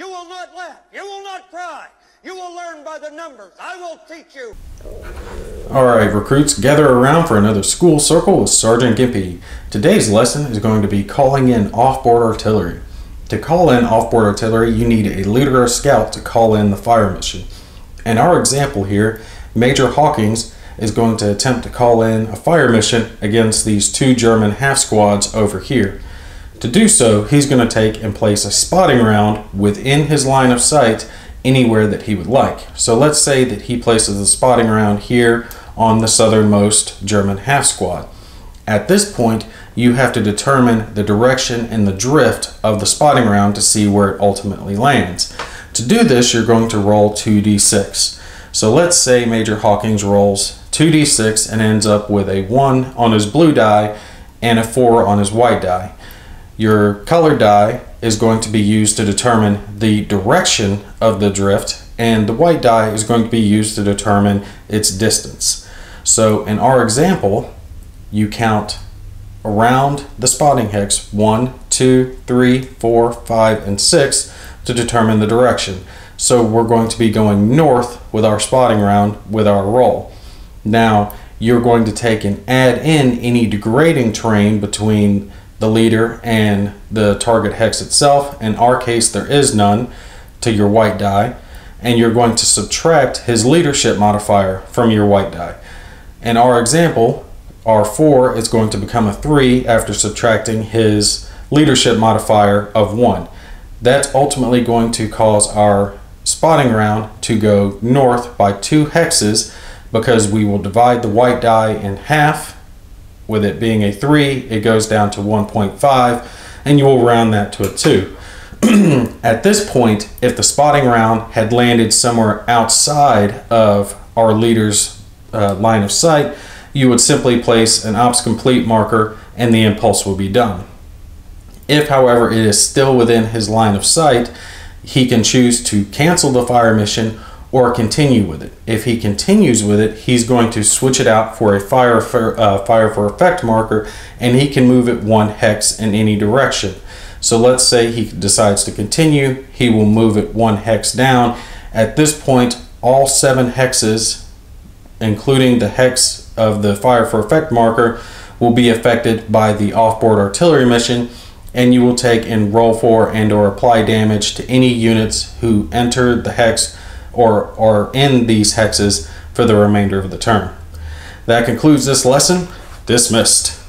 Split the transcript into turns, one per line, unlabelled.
You will not laugh. You will not cry. You will learn by the numbers. I will teach you.
Alright recruits, gather around for another school circle with Sergeant Gimpy. Today's lesson is going to be calling in off-board artillery. To call in off-board artillery, you need a leader or scout to call in the fire mission. In our example here, Major Hawkins is going to attempt to call in a fire mission against these two German half squads over here. To do so, he's going to take and place a spotting round within his line of sight anywhere that he would like. So let's say that he places a spotting round here on the southernmost German half squad. At this point, you have to determine the direction and the drift of the spotting round to see where it ultimately lands. To do this, you're going to roll 2d6. So let's say Major Hawkins rolls 2d6 and ends up with a 1 on his blue die and a 4 on his white die. Your colored die is going to be used to determine the direction of the drift, and the white die is going to be used to determine its distance. So in our example, you count around the spotting hex 1, 2, 3, 4, 5, and 6 to determine the direction. So we're going to be going north with our spotting round with our roll. Now you're going to take and add in any degrading terrain between the leader and the target hex itself. In our case, there is none, to your white die, and you're going to subtract his leadership modifier from your white die. In our example, our 4 is going to become a 3 after subtracting his leadership modifier of 1. That's ultimately going to cause our spotting round to go north by 2 hexes, because we will divide the white die in half. With it being a 3, it goes down to 1.5, and you will round that to a 2. At this point, if the spotting round had landed somewhere outside of our leader's line of sight, you would simply place an ops complete marker and the impulse will be done. If, however, it is still within his line of sight, he can choose to cancel the fire mission or continue with it. If he continues with it, he's going to switch it out for a fire for effect marker, and he can move it 1 hex in any direction. So let's say he decides to continue, he will move it 1 hex down. At this point, all 7 hexes, including the hex of the fire for effect marker, will be affected by the off-board artillery mission, and you will take and roll for and or apply damage to any units who enter the hex or are in these hexes for the remainder of the turn. That concludes this lesson. Dismissed.